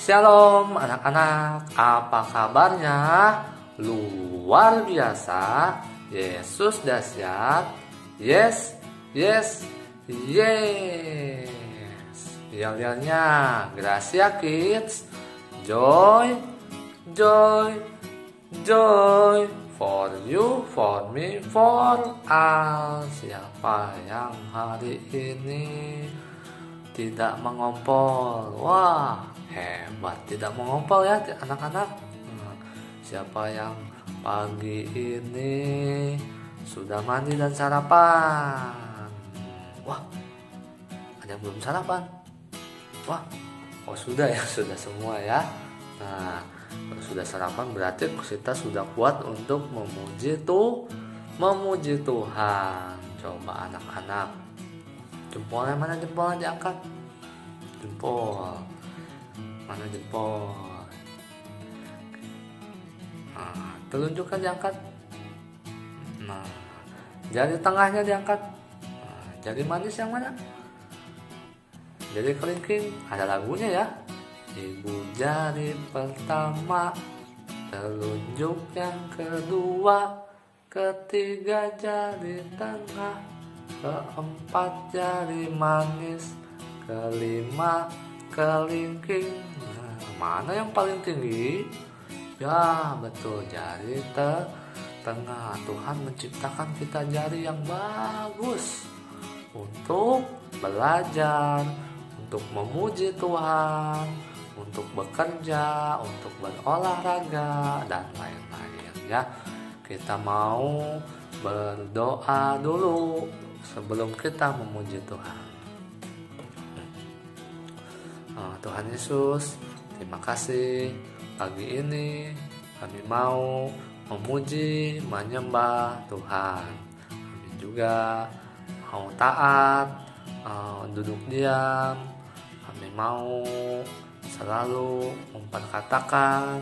Shalom anak-anak, apa kabarnya? Luar biasa, Yesus dahsyat. Yes, yes, yes. Yel-yelnya Gracia Kids. Joy, joy, joy. For you, for me, for all. Siapa yang hari ini tidak mengompol? Wah, hebat, tidak mengompol ya anak-anak. Siapa yang pagi ini sudah mandi dan sarapan? Wah, ada yang belum sarapan? Wah, oh sudah ya, sudah semua ya. Nah, kalau sudah sarapan berarti kita sudah kuat untuk memuji Tuhan. Coba anak-anak, jempolnya mana, jempolnya diangkat. Jempol, mana jempol? Nah, telunjukkan diangkat. Nah, jari tengahnya diangkat. Nah, jari manis yang mana? Jari kelingking, ada lagunya ya. Ibu jari pertama, telunjuk yang kedua, ketiga jari tengah, keempat jari manis, kelima kelingking. Nah, mana yang paling tinggi? Ya betul, jari tengah. Tuhan menciptakan kita jari yang bagus untuk belajar, untuk memuji Tuhan, untuk bekerja, untuk berolahraga, dan lain-lain ya. Kita mau berdoa dulu sebelum kita memuji Tuhan. Tuhan Yesus, terima kasih pagi ini kami mau memuji, menyembah Tuhan. Kami juga mau taat, duduk diam. Kami mau selalu memperkatakan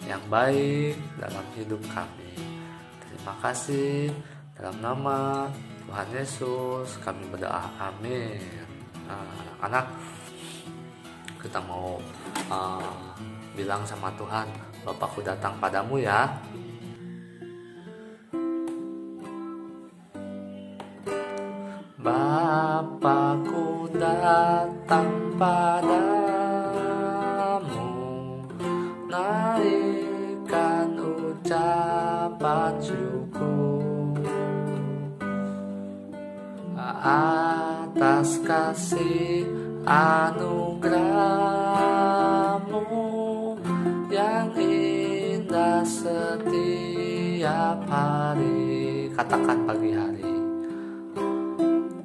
yang baik dalam hidup kami. Terima kasih, dalam nama Tuhan Yesus kami berdoa, amin. Anak-anak, kita mau bilang sama Tuhan, Bapakku datang padamu ya. Bapakku datang padamu, naikkan ucapan syukur atas kasih anugerahmu yang indah setiap hari. Katakan pagi hari.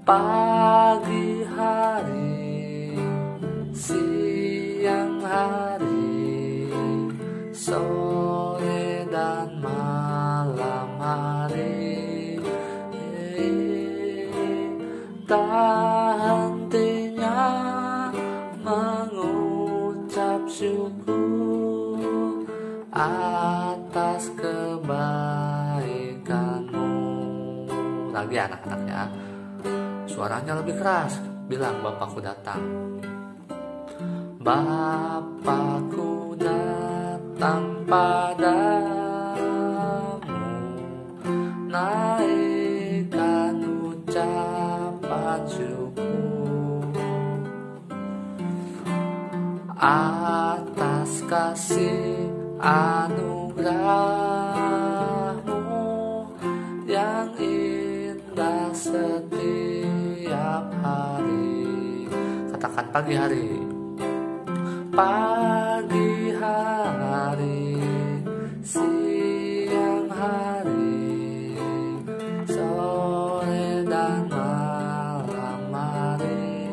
Pagi hari, siang hari, sore dan malam hari, tak hentinya mengucap syukur atas kebaikanmu. Lagi anak-anak ya, suaranya lebih keras, bilang Bapakku datang. Bapakku datang padamu, naikkan ucapan syukur atas kasih anugerahmu yang indah setiap hari. Katakan pagi hari. Pagi hari, siang hari, sore dan malam hari,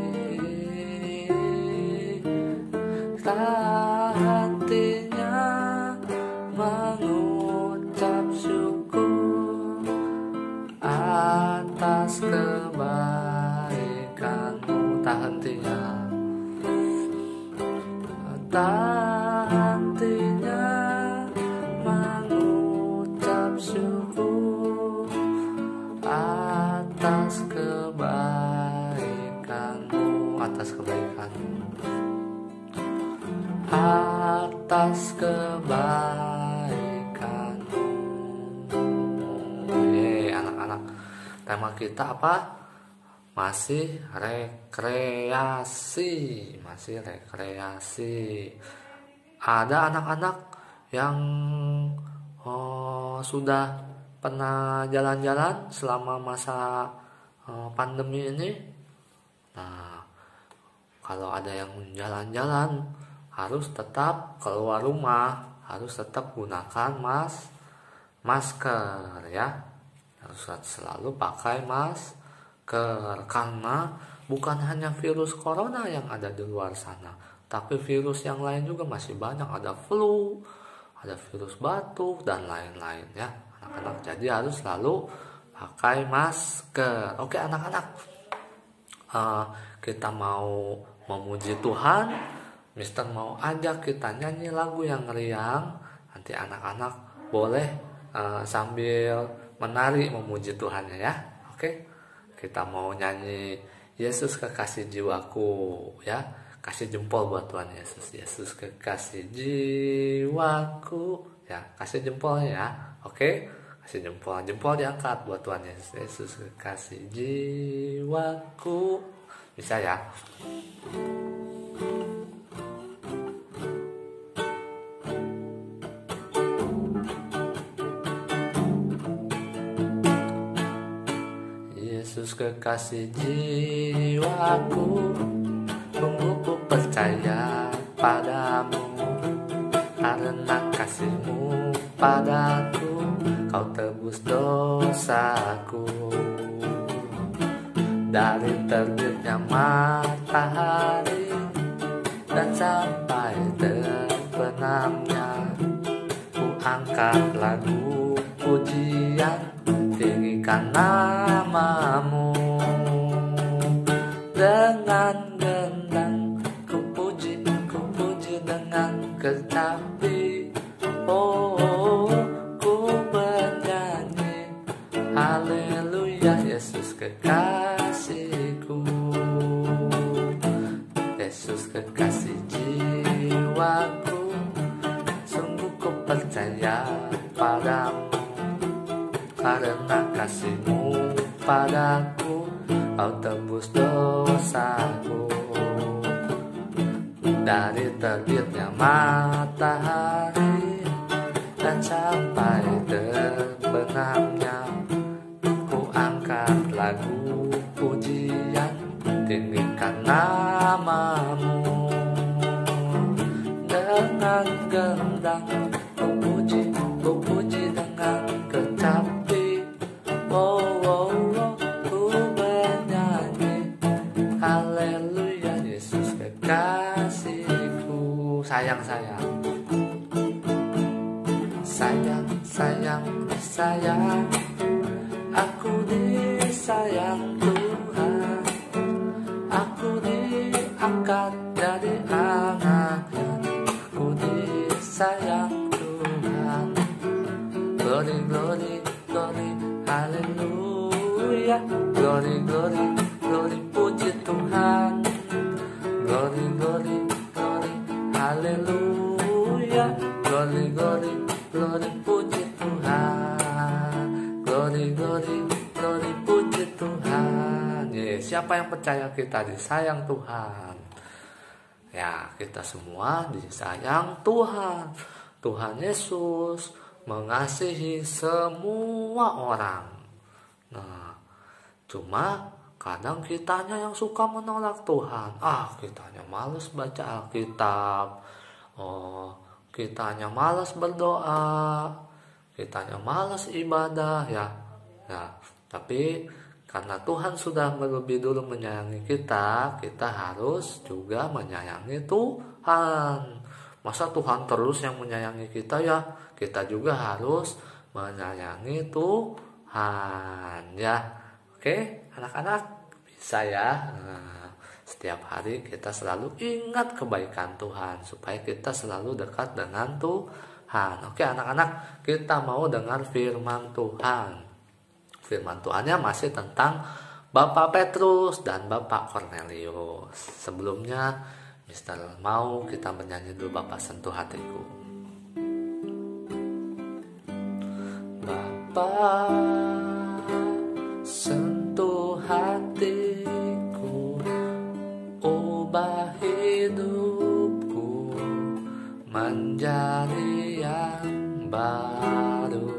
tak hentinya mengucap syukur atas kebaikanmu. Tak hentinya, tak hentinya mengucap syukur atas kebaikanmu, atas kebaikanmu. atas kebaikan-Mu. Anak-anak, tema kita apa? Masih rekreasi. Ada anak-anak yang sudah pernah jalan-jalan selama masa pandemi ini. Nah, kalau ada yang jalan-jalan harus tetap keluar rumah, harus tetap gunakan masker ya. Harus selalu pakai masker karena bukan hanya virus corona yang ada di luar sana, tapi virus yang lain juga masih banyak. Ada flu, ada virus batuk dan lain-lain ya anak-anak. Jadi harus selalu pakai masker. Oke anak-anak, kita mau memuji Tuhan. Mister mau ajak kita nyanyi lagu yang riang. Nanti anak-anak boleh sambil menari memuji Tuhannya ya. Oke, kita mau nyanyi Yesus kekasih jiwaku ya. Kasih jempol buat Tuhan Yesus. Yesus kekasih jiwaku ya. Kasih jempolnya ya. Oke, kasih jempol diangkat buat Tuhan Yesus. Yesus kekasih jiwaku. Bisa ya. Yesus kekasih jiwaku, sungguh ku percaya padamu, karena kasih-Mu padaku, Kau tebus dosaku. Dari terbitnya matahari dan sampai terbenamnya, ku angkat lagu pujian, tinggikan nama-Mu. Dengan gendang ku puji dengan kecapi. Oh, ku bernyanyi haleluya, Yesus kekasihku. Yesus kekasih jiwaku, sungguh ku percaya padamu, karena kasih-Mu padaku, Kau tebus dosaku. Dari terbitnya matahari dan sampai terbenamnya, ku angkat lagu pujian, tinggikan nama-Mu. Dengan gendang ku puji dengan kecapi. Oh, oh, oh, ku bernyanyi haleluya, Yesus kekasihku. Sayang, aku disayang Tuhan, aku diangkat jadi anak-Nya, aku disayang Tuhan. Glory, glory, glory, haleluya. Glory, glory, glory, puji Tuhan. Glory, glory, glory, haleluya. Glory, glory, glory, puji Tuhan. Glory, glory, glory, puji Tuhan. Siapa yang percaya kita disayang Tuhan? Ya, kita semua disayang Tuhan. Tuhan Yesus mengasihi semua orang. Nah, cuma kadang kitanya yang suka menolak Tuhan. Kitanya malas baca Alkitab. Kitanya malas berdoa. Kitanya malas ibadah ya. Tapi karena Tuhan sudah lebih dulu menyayangi kita, kita harus juga menyayangi Tuhan. Masa Tuhan terus yang menyayangi kita ya? Kita juga harus menyayangi Tuhan ya. Oke, anak-anak bisa ya. Setiap hari kita selalu ingat kebaikan Tuhan supaya kita selalu dekat dengan Tuhan. Oke, anak-anak, kita mau dengar firman Tuhan. Firman Tuhannya masih tentang Bapak Petrus dan Bapak Kornelius. Sebelumnya Mister mau kita bernyanyi dulu Bapa sentuh hatiku. Bapa sentuh hatiku, ubah hidupku menjadi yang baru,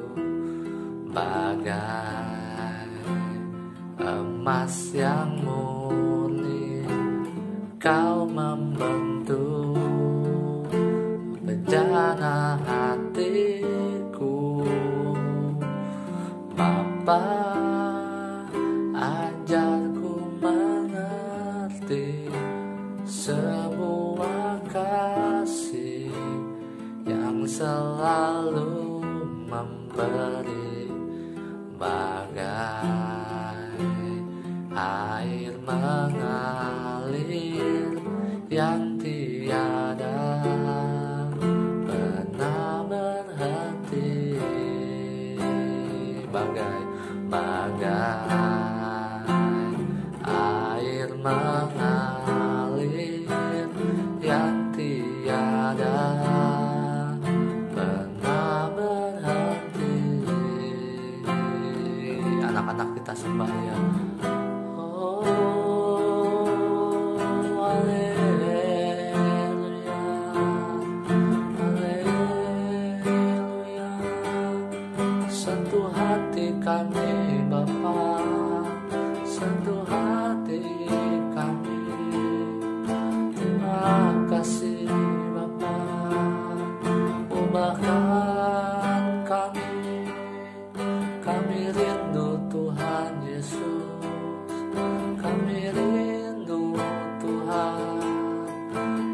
bagai emas yang murni. Kau membentuk bejana hatiku. Bapa, ajarku mengerti sebuah kasih yang selalu memberi, bagai air mengalir yang tiada pernah berhenti, bagai air mengalir yang tiada pernah berhenti. Anak-anak kita sembahyang. Sentuh hati kami Bapa, sentuh hati kami. Terima kasih Bapa, ubahkan kami rindu Tuhan Yesus, kami rindu Tuhan.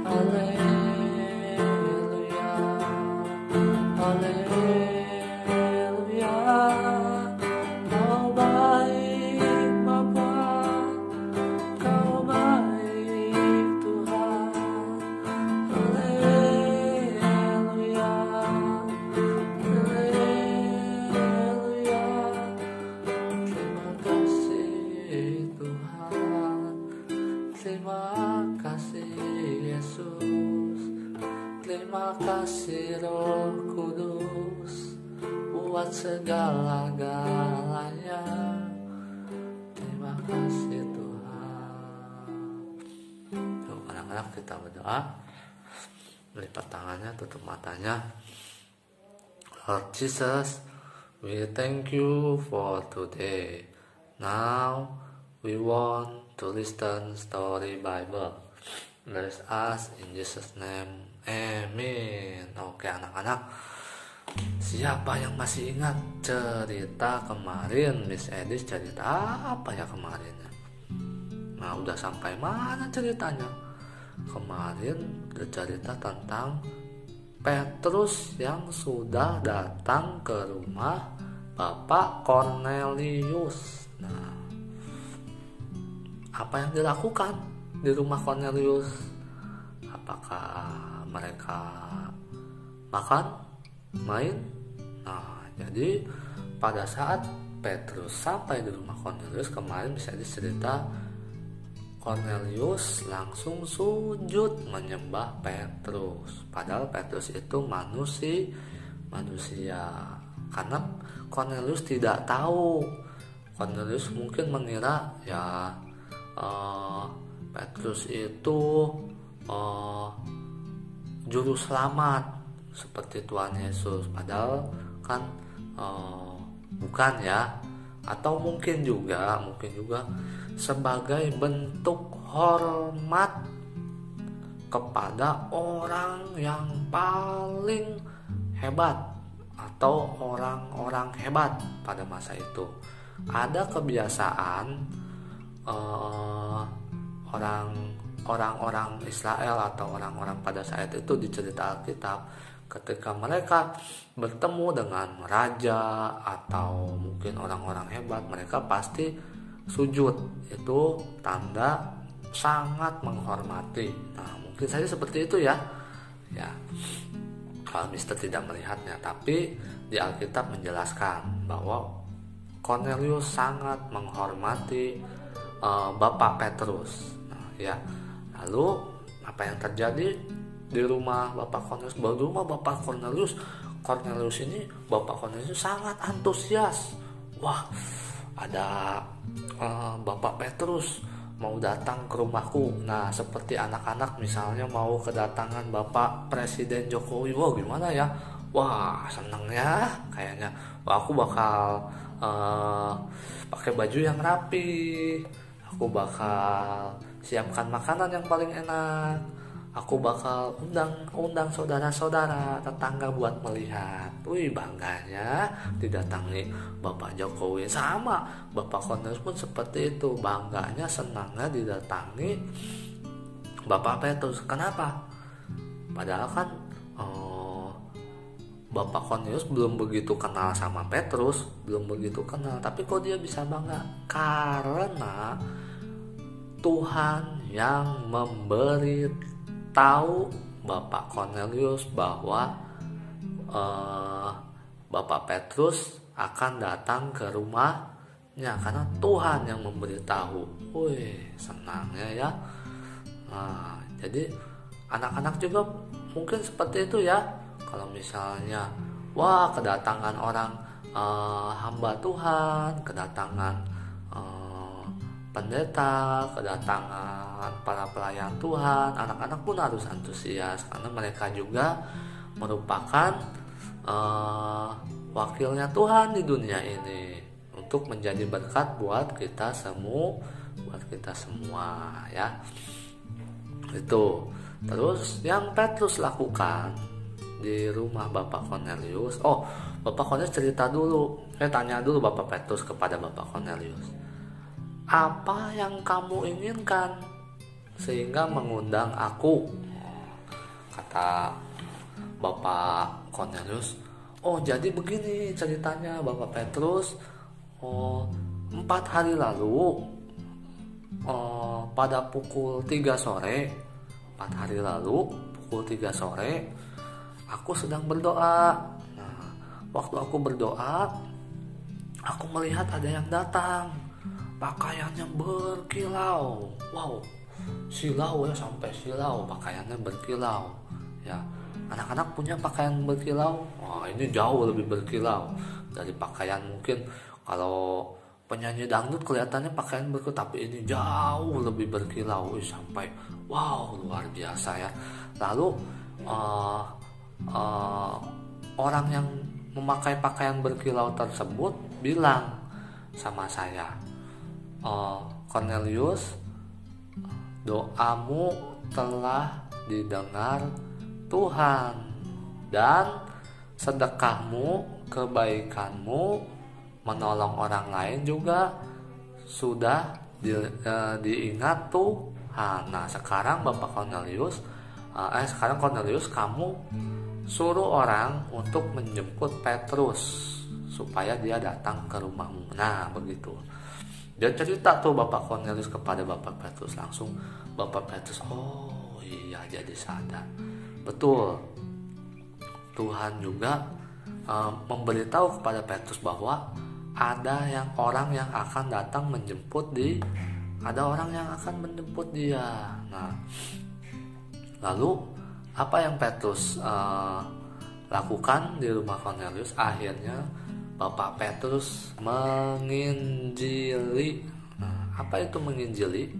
Haleluya, haleluya. Kau baik Bapa, Kau baik Tuhan. Haleluya, haleluya. Terima kasih Tuhan, terima kasih Yesus, terima kasih Roh Kudus buat segala-galanya. Terima kasih Tuhan. Yuk anak-anak kita berdoa, melipat tangannya, tutup matanya. Lord Jesus, we thank you for today. Now we want to listen story Bible. Bless us in Jesus name. Amen. Oke anak-anak, siapa yang masih ingat cerita kemarin? Miss Edis cerita apa ya kemarin? Nah, udah sampai mana ceritanya? Kemarin cerita tentang Petrus yang sudah datang ke rumah Bapak Cornelius. Nah, apa yang dilakukan di rumah Cornelius? Apakah mereka makan, main? Nah, jadi pada saat Petrus sampai di rumah Cornelius kemarin bisa dicerita, Cornelius langsung sujud menyembah Petrus. Padahal Petrus itu manusia. Karena Cornelius tidak tahu. Cornelius mungkin mengira ya Petrus itu juru selamat seperti Tuhan Yesus, padahal kan bukan ya. Atau mungkin juga sebagai bentuk hormat kepada orang yang paling hebat atau orang-orang hebat pada masa itu. Ada kebiasaan orang-orang Israel atau orang-orang pada saat itu di cerita Alkitab, ketika mereka bertemu dengan raja atau mungkin orang-orang hebat, mereka pasti sujud. Itu tanda sangat menghormati. Nah, mungkin saja seperti itu ya. Kalau Mister tidak melihatnya, tapi di Alkitab menjelaskan bahwa Cornelius sangat menghormati Bapak Petrus. Nah, ya. Lalu apa yang terjadi di rumah Bapak Cornelius? Di rumah Bapak Cornelius ini, Bapak Cornelius sangat antusias. Wah, ada Bapak Petrus mau datang ke rumahku. Nah, seperti anak-anak misalnya mau kedatangan Bapak Presiden Jokowi. Wah, gimana ya? Wah, seneng ya kayaknya. Wah, aku bakal pakai baju yang rapi. Aku bakal siapkan makanan yang paling enak. Aku bakal undang saudara-saudara, tetangga buat melihat. Wih, bangganya didatangi Bapak Jokowi. Sama Bapak Cornelius pun seperti itu, bangganya, senangnya didatangi Bapak Petrus. Kenapa? Padahal kan Bapak Cornelius belum begitu kenal sama Petrus, belum begitu kenal. Tapi kok dia bisa bangga? Karena Tuhan yang memberi tahu Bapak Cornelius bahwa Bapak Petrus akan datang ke rumahnya, karena Tuhan yang memberitahu. Wih, senangnya ya. Nah, jadi anak-anak juga mungkin seperti itu ya. Kalau misalnya, wah, kedatangan orang hamba Tuhan, kedatangan pendeta, kedatangan para pelayan Tuhan, anak-anak pun harus antusias karena mereka juga merupakan wakilnya Tuhan di dunia ini untuk menjadi berkat buat kita semua ya. Itu. Terus yang Petrus lakukan di rumah Bapak Cornelius. Bapak Cornelius cerita dulu. Tanya dulu Bapak Petrus kepada Bapak Cornelius, apa yang kamu inginkan sehingga mengundang aku? Kata Bapak Cornelius, jadi begini ceritanya Bapak Petrus. 4 hari lalu pada pukul 3 sore, 4 hari lalu pukul 3 sore aku sedang berdoa. Nah, waktu aku berdoa, aku melihat ada yang datang, pakaiannya berkilau. Wow, silau ya, sampai silau, pakaiannya berkilau ya. Anak-anak punya pakaian berkilau? Wah, ini jauh lebih berkilau dari pakaian mungkin kalau penyanyi dangdut kelihatannya pakaian berkilau, tapi ini jauh lebih berkilau. Sampai wow, luar biasa ya. Lalu orang yang memakai pakaian berkilau tersebut bilang sama saya, Cornelius, doamu telah didengar Tuhan dan sedekahmu, kebaikanmu, menolong orang lain juga sudah diingat Tuhan. Nah, sekarang Bapak Cornelius, sekarang Cornelius, kamu suruh orang untuk menjemput Petrus supaya dia datang ke rumahmu. Nah, begitu. Dia cerita tuh Bapak Cornelius kepada Bapak Petrus. Langsung Bapak Petrus, oh iya, jadi sadar. Betul, Tuhan juga memberitahu kepada Petrus bahwa ada orang yang akan datang menjemput dia. Nah, lalu apa yang Petrus lakukan di rumah Cornelius? Akhirnya Bapak Petrus menginjili. Nah, apa itu menginjili?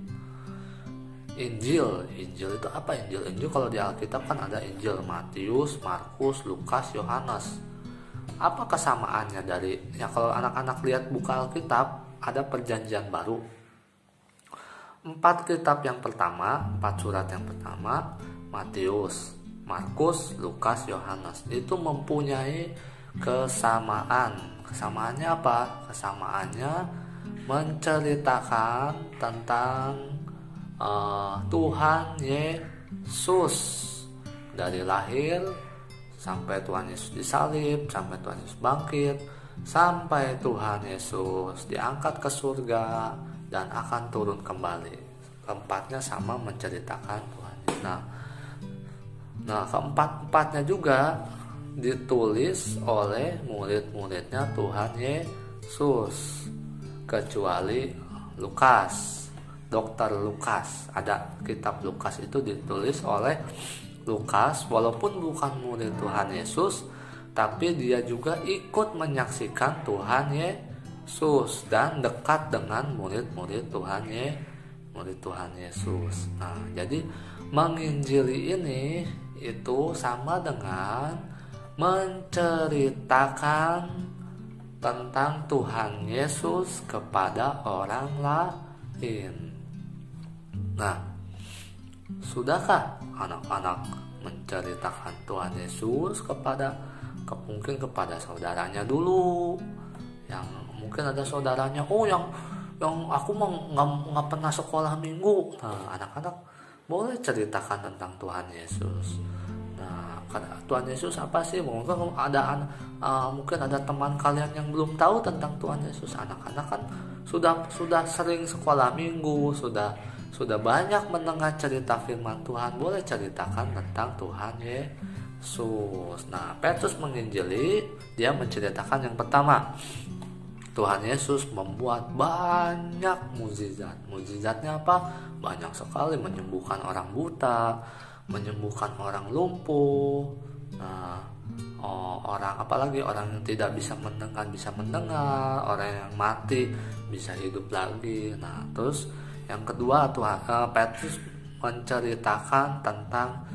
Injil itu apa? Injil kalau di Alkitab kan ada Injil Matius, Markus, Lukas, Yohanes. Apa kesamaannya dari ya? Kalau anak-anak lihat buka Alkitab, ada perjanjian baru. 4 surat yang pertama, Matius, Markus, Lukas, Yohanes, itu mempunyai kesamaan. Kesamaannya apa? Kesamaannya menceritakan tentang Tuhan Yesus dari lahir sampai Tuhan Yesus disalib, sampai Tuhan Yesus bangkit, sampai Tuhan Yesus diangkat ke surga dan akan turun kembali. Keempatnya sama, menceritakan Tuhan Yesus. Nah, keempat-empatnya juga ditulis oleh murid-muridnya Tuhan Yesus, kecuali Lukas. Dr. Lukas. Ada kitab Lukas itu ditulis oleh Lukas, walaupun bukan murid Tuhan Yesus, tapi dia juga ikut menyaksikan Tuhan Yesus dan dekat dengan murid-murid Tuhan Yesus. Nah, jadi menginjili ini itu sama dengan menceritakan tentang Tuhan Yesus kepada orang lain. Nah, sudahkah anak-anak menceritakan Tuhan Yesus mungkin kepada saudaranya dulu? Yang mungkin ada saudaranya, yang aku mah nggak pernah sekolah minggu. Nah, anak-anak boleh ceritakan tentang Tuhan Yesus. Nah, Tuhan Yesus apa sih? Mungkin ada teman kalian yang belum tahu tentang Tuhan Yesus. Anak-anak kan sudah sering sekolah minggu, sudah banyak mendengar cerita firman Tuhan. Boleh ceritakan tentang Tuhan Yesus. Nah, Petrus menginjili, dia menceritakan yang pertama, Tuhan Yesus membuat banyak mukjizat. Mukjizatnya apa? Banyak sekali, menyembuhkan orang buta, menyembuhkan orang lumpuh. Nah, orang yang tidak bisa mendengar, orang yang mati bisa hidup lagi. Nah, terus yang kedua, Petrus menceritakan tentang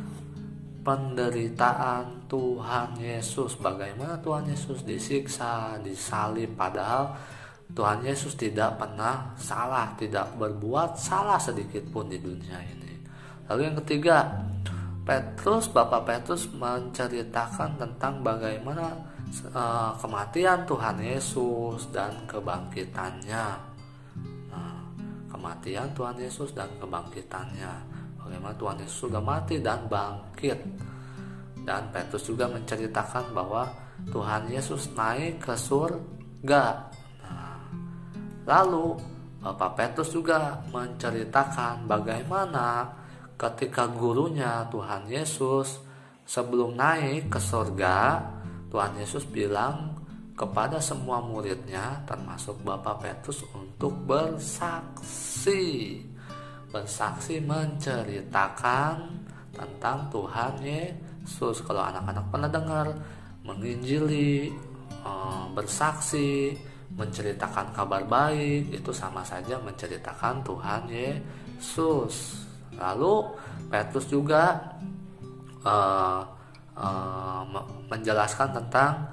penderitaan Tuhan Yesus, bagaimana Tuhan Yesus disiksa, disalib, padahal Tuhan Yesus tidak pernah salah, tidak berbuat salah sedikit pun di dunia ini. Lalu yang ketiga, Bapak Petrus menceritakan tentang bagaimana kematian Tuhan Yesus dan kebangkitannya. Nah, kematian Tuhan Yesus dan kebangkitannya. Bagaimana Tuhan Yesus sudah mati dan bangkit. Dan Petrus juga menceritakan bahwa Tuhan Yesus naik ke surga. Nah, lalu Bapak Petrus juga menceritakan bagaimana ketika gurunya Tuhan Yesus sebelum naik ke surga, Tuhan Yesus bilang kepada semua muridnya termasuk Bapak Petrus untuk bersaksi menceritakan tentang Tuhan Yesus. Kalau anak-anak pernah dengar menginjili, bersaksi, menceritakan kabar baik, itu sama saja menceritakan Tuhan Yesus. Lalu Petrus juga menjelaskan tentang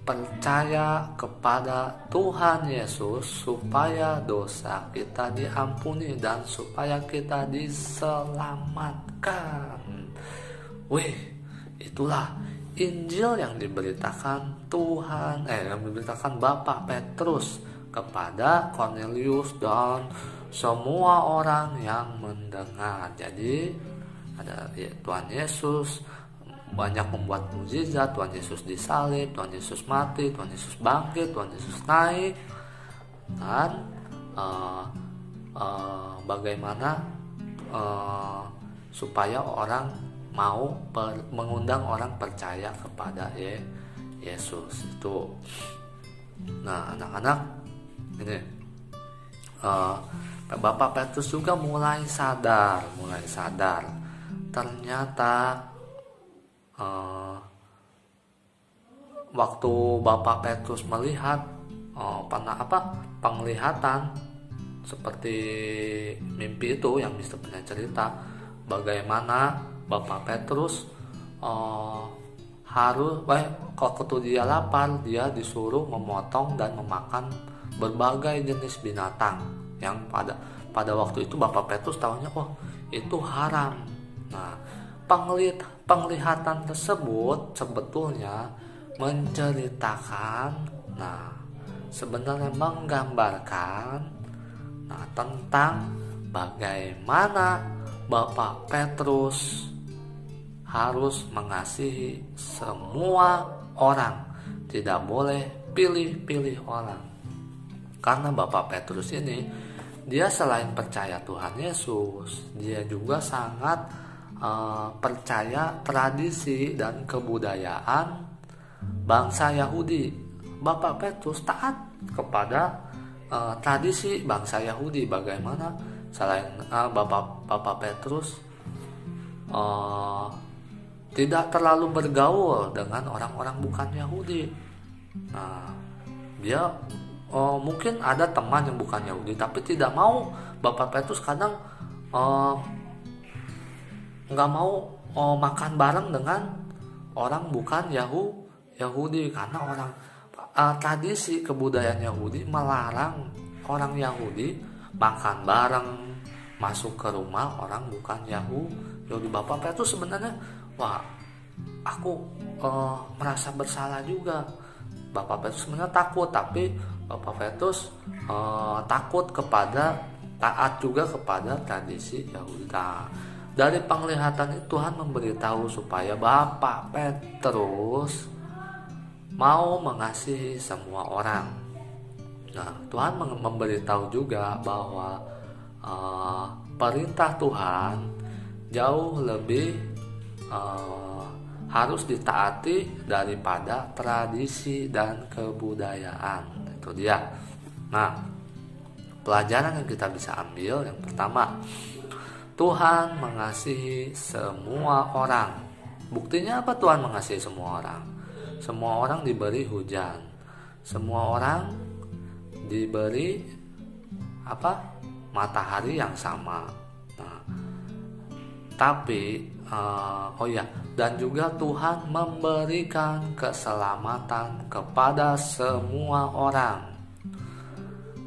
percaya kepada Tuhan Yesus supaya dosa kita diampuni dan supaya kita diselamatkan. Itulah Injil yang diberitakan Bapak Petrus kepada Cornelius dan semua orang yang mendengar. Jadi ada Tuhan Yesus banyak membuat mukjizat, Tuhan Yesus disalib, Tuhan Yesus mati, Tuhan Yesus bangkit, Tuhan Yesus naik, dan bagaimana supaya orang mau mengundang orang percaya kepada Yesus itu. Nah, anak-anak ini Bapak Petrus juga mulai sadar ternyata waktu Bapak Petrus melihat penglihatan seperti mimpi itu yang bisa punya cerita bagaimana Bapak Petrus waktu dia lapar, dia disuruh memotong dan memakan berbagai jenis binatang yang pada waktu itu Bapak Petrus tahunya itu haram. Nah, penglihatan tersebut sebetulnya menceritakan, sebenarnya menggambarkan tentang bagaimana Bapak Petrus harus mengasihi semua orang, tidak boleh pilih-pilih orang. Karena Bapak Petrus ini, dia selain percaya Tuhan Yesus, dia juga sangat percaya tradisi dan kebudayaan bangsa Yahudi. Bapak Petrus taat kepada tradisi bangsa Yahudi, bagaimana Selain Bapak Petrus tidak terlalu bergaul dengan orang-orang bukan Yahudi. Nah, dia mungkin ada teman yang bukan Yahudi, tapi tidak mau. Bapak Petrus kadang nggak mau makan bareng dengan orang bukan Yahudi, karena orang tradisi kebudayaan Yahudi melarang orang Yahudi makan bareng, masuk ke rumah orang bukan Yahudi. Bapak Petrus sebenarnya, aku merasa bersalah juga. Bapak Petrus sebenarnya takut, tapi Bapak Petrus taat juga kepada tradisi Yahudi. Dari penglihatan itu Tuhan memberitahu supaya Bapak Petrus mau mengasihi semua orang. Nah, Tuhan memberitahu juga bahwa perintah Tuhan jauh lebih harus ditaati daripada tradisi dan kebudayaan. Itu dia. Nah, pelajaran yang kita bisa ambil yang pertama, Tuhan mengasihi semua orang. Buktinya apa Tuhan mengasihi semua orang? Semua orang diberi hujan. Semua orang diberi matahari yang sama. Nah, tapi dan juga Tuhan memberikan keselamatan kepada semua orang.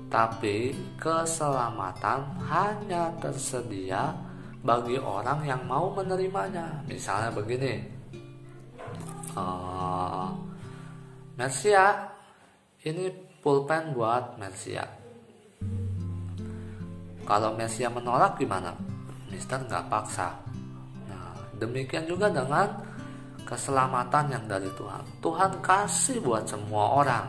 Tapi keselamatan hanya tersedia bagi orang yang mau menerimanya. Misalnya begini, Mersia, ini pulpen buat Mersia. Kalau Mersia menolak gimana? Mister nggak paksa. Nah, demikian juga dengan keselamatan yang dari Tuhan. Tuhan kasih buat semua orang,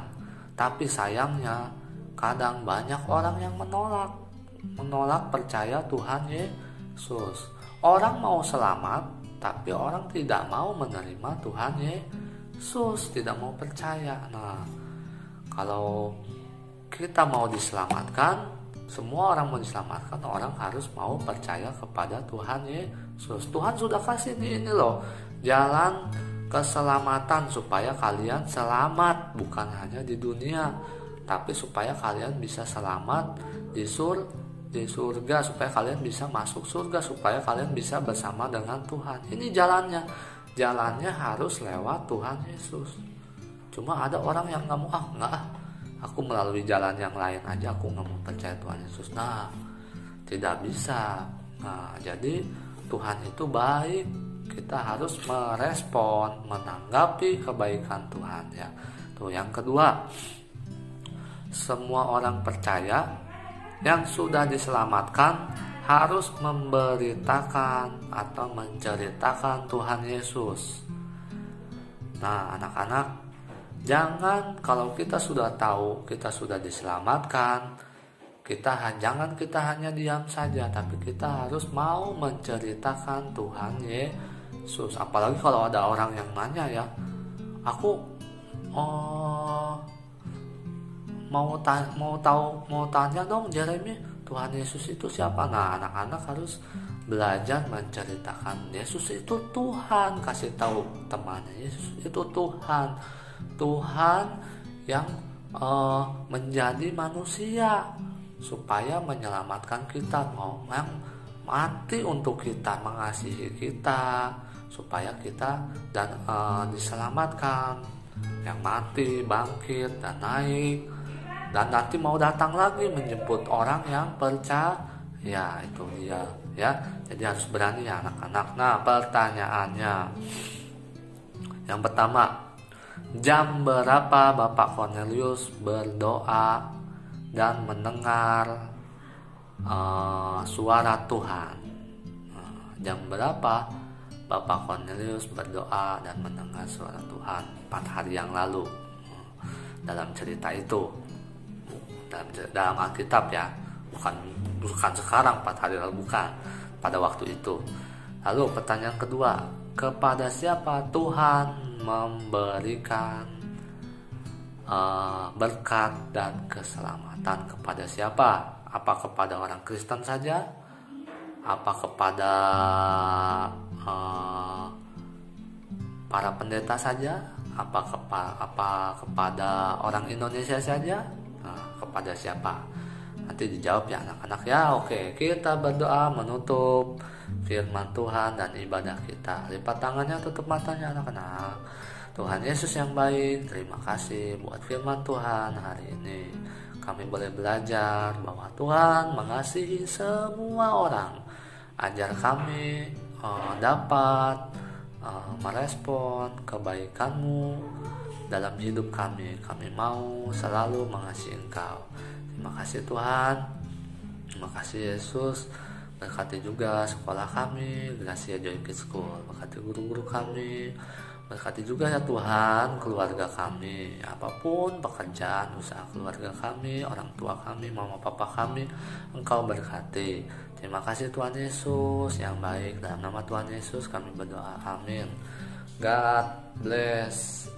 tapi sayangnya kadang banyak orang yang menolak percaya Tuhan Yesus. Orang mau selamat, tapi orang tidak mau menerima Tuhan Yesus, tidak mau percaya. Nah, kalau kita mau diselamatkan, semua orang mau diselamatkan, orang harus mau percaya kepada Tuhan Yesus. Tuhan sudah kasih ini loh, jalan keselamatan supaya kalian selamat, bukan hanya di dunia, tapi supaya kalian bisa selamat di surga, supaya kalian bisa masuk surga, supaya kalian bisa bersama dengan Tuhan. Ini jalannya harus lewat Tuhan Yesus. Cuma ada orang yang nggak mau, aku melalui jalan yang lain aja, aku nggak mau percaya Tuhan Yesus. Nah, tidak bisa. Nah, jadi Tuhan itu baik, kita harus merespon, menanggapi kebaikan Tuhan ya. Tuh, yang kedua, semua orang percaya yang sudah diselamatkan harus memberitakan atau menceritakan Tuhan Yesus. Nah, anak-anak, jangan kalau kita sudah tahu kita sudah diselamatkan, jangan kita hanya diam saja, tapi kita harus mau menceritakan Tuhan Yesus. Apalagi kalau ada orang yang nanya ya, aku mau tanya dong Jeremy, Tuhan Yesus itu siapa? Nah, anak-anak harus belajar menceritakan Yesus itu Tuhan. Kasih tahu temannya, Yesus itu Tuhan yang menjadi manusia supaya menyelamatkan kita, yang mati untuk kita, mengasihi kita supaya kita dan diselamatkan, yang mati, bangkit dan naik, dan nanti mau datang lagi menjemput orang yang percaya. Ya, itu dia ya. Jadi harus berani ya anak-anak. Nah, pertanyaannya yang pertama, jam berapa Bapak Cornelius berdoa dan mendengar suara Tuhan? Jam berapa Bapak Cornelius berdoa dan mendengar suara Tuhan 4 hari yang lalu? Dalam cerita itu, dalam Alkitab ya, bukan sekarang 4 hari lalu, bukan, pada waktu itu. Lalu pertanyaan kedua, kepada siapa Tuhan memberikan berkat dan keselamatan? Kepada siapa? Apa kepada orang Kristen saja? Apa kepada para pendeta saja? Apa kepada orang Indonesia saja? Kepada siapa? Nanti dijawab ya anak-anak ya. Oke, kita berdoa menutup firman Tuhan dan ibadah kita. Lipat tangannya, tutup matanya anak-anak. Tuhan Yesus yang baik, terima kasih buat firman Tuhan hari ini. Kami boleh belajar bahwa Tuhan mengasihi semua orang. Ajar kami dapat merespon kebaikan-Mu dalam hidup kami. Kami mau selalu mengasihi Engkau. Terima kasih Tuhan. Terima kasih Yesus. Berkati juga sekolah kami, Gracia Joy Kids School. Berkati guru-guru kami. Berkati juga ya Tuhan keluarga kami, apapun pekerjaan, usaha keluarga kami, orang tua kami, mama papa kami, Engkau berkati. Terima kasih Tuhan Yesus yang baik. Dalam nama Tuhan Yesus kami berdoa. Amin. God bless.